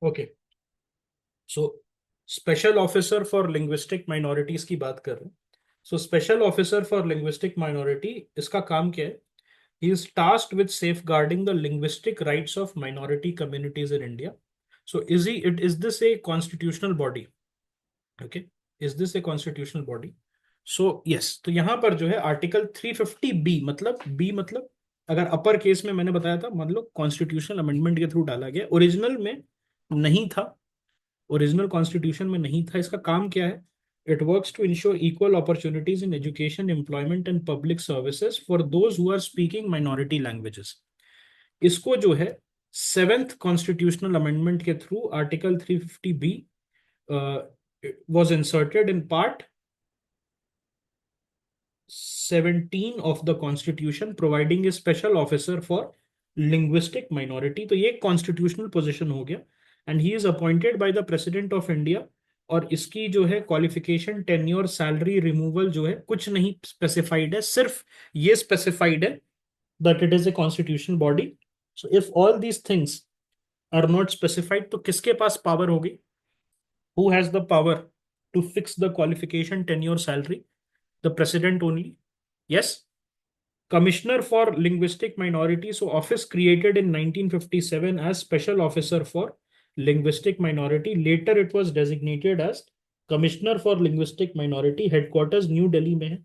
Okay, so special officer for linguistic minorities की बात कर रहे हैं। So special officer for linguistic minority, इसका काम क्या है? He is tasked with safeguarding the linguistic rights of minority communities in India. So is this a constitutional body? Okay, is this a constitutional body? So yes, तो यहां पर जो है article 350 B, मतलब बी मतलब अगर अपर केस में मैंने बताया था, मतलब कॉन्स्टिट्यूशनल अमेंडमेंट के थ्रू डाला गया, ओरिजिनल में नहीं था। ओरिजिनल कॉन्स्टिट्यूशन में नहीं था। इसका काम क्या है? It works to ensure equal opportunities in education, employment and public services for those who are speaking minority languages. इसको जो है सेवेंथ कॉन्स्टिट्यूशनल अमेंडमेंट के through article 350 B was inserted in part 17 of the constitution, providing a special officer for linguistic minority। तो ये constitutional position हो गया, and he is appointed by the president of India. और इसकी जो है qualification, tenure, salary, removal जो है कुछ नहीं स्पेसिफाइड है, सिर्फ ये स्पेसिफाइड है that it is a constitutional body. So if all these things are not specified, तो किसके पास पावर होगी? Who has the power to fix the qualification, tenure, salary? The president only. Yes. Commissioner for Linguistic Minorities, so office created in 1957 as Special Officer for Linguistic Minority. Later it was designated as Commissioner for Linguistic Minority. Headquarters New Delhi में है.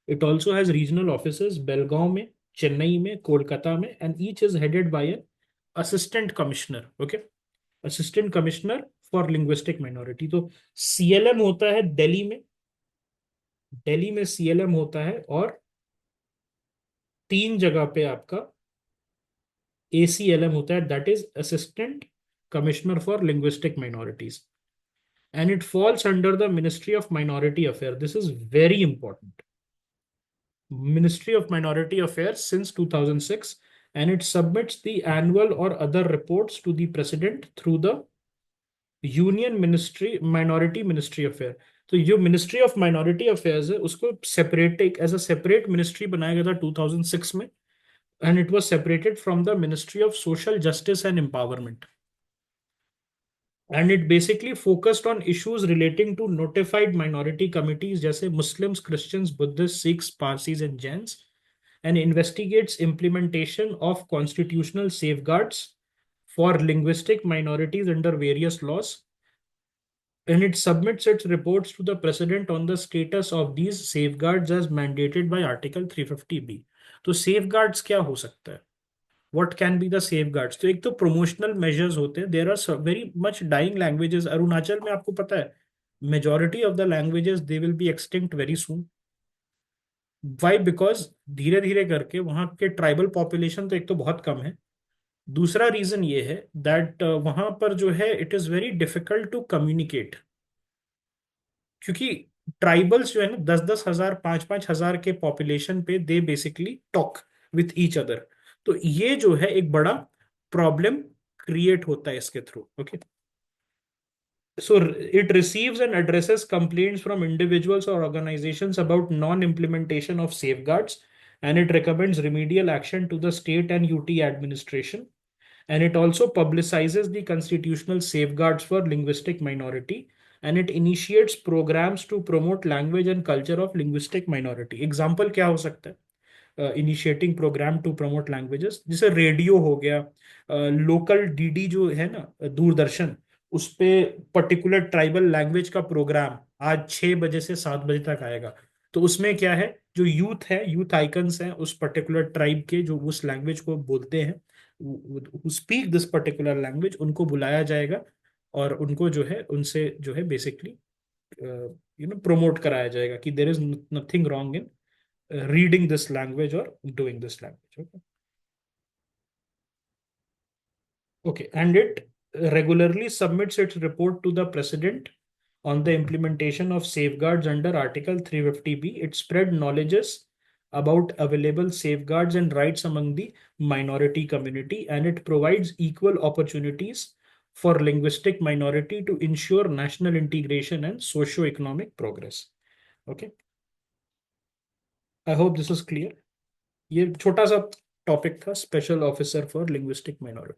It also has regional offices Belgaum में, Chennai में, Kolkata में, and each is headed by an assistant commissioner. Okay. Assistant commissioner for linguistic minority. तो CLM होता है दिल्ली में, दिल्ली में सीएलएम होता है, और तीन जगह पे आपका एसीएलएम होता है, that is assistant commissioner for linguistic minorities, and it falls under the ministry of minority affair. This is very important. Ministry of Minority Affairs since 2006, and it submits the annual or other reports to the president through the union ministry minority ministry affair. तो जो ministry of minority affairs है, उसको separate, एक as a separate ministry बनाया गया था 2006 में, and it was separated from the ministry of social justice and empowerment, and it basically focused on issues relating to notified minority committees जैसे Muslims, Christians, Buddhist, Sikhs, Parsis and Jains, and investigates implementation of constitutional safeguards for linguistic minorities under various laws, and it submits its reports to the president on the status of these safeguards as mandated by article 350b। तो safeguards क्या हो सकता है? What can be the safeguards? तो एक तो promotional measures होते हैं। There are very much dying languages। Arunachal में आपको पता है majority of the languages they will be extinct very soon। Why? Because धीरे धीरे करके वहाँ के ट्राइबल पॉपुलेशन तो एक तो बहुत कम है, दूसरा रीजन ये है दैट वहां पर जो है it is very difficult to communicate, क्योंकि ट्राइबल्स जो है ना 10-10 हजार, 5-5 हजार के पॉपुलेशन पे they basically talk with each other. तो ये जो है एक बड़ा प्रॉब्लम क्रिएट होता है इसके through. Okay, so it receives and addresses complaints from individuals or organizations about non-implementation of safeguards, and it recommends remedial action to the state and UT administration, and it also publicizes the constitutional safeguards for linguistic minority, and it initiates programs to promote language and culture of linguistic minority। Example क्या हो सकता है initiating program to promote languages? जैसे radio हो गया, local DD जो है ना दूरदर्शन, उस पे पर्टिकुलर ट्राइबल लैंग्वेज का प्रोग्राम आज 6 बजे से 7 बजे तक आएगा। तो उसमें क्या है, जो यूथ है, यूथ आइकन्स हैं उस पर्टिकुलर ट्राइब के, जो उस लैंग्वेज को बोलते हैं, स्पीक दिस पर्टिकुलर लैंग्वेज, उनको बुलाया जाएगा और उनको जो है उनसे जो है बेसिकली प्रमोट कराया जाएगा कि there is nothing wrong in reading this language और doing this language. Okay, and it regularly submits its report to the president on the implementation of safeguards under Article 350b. It spread knowledges about available safeguards and rights among the minority community, and it provides equal opportunities for linguistic minority to ensure national integration and socio-economic progress. Okay, I hope this is clear। ये छोटा सा topic था, special officer for linguistic minority.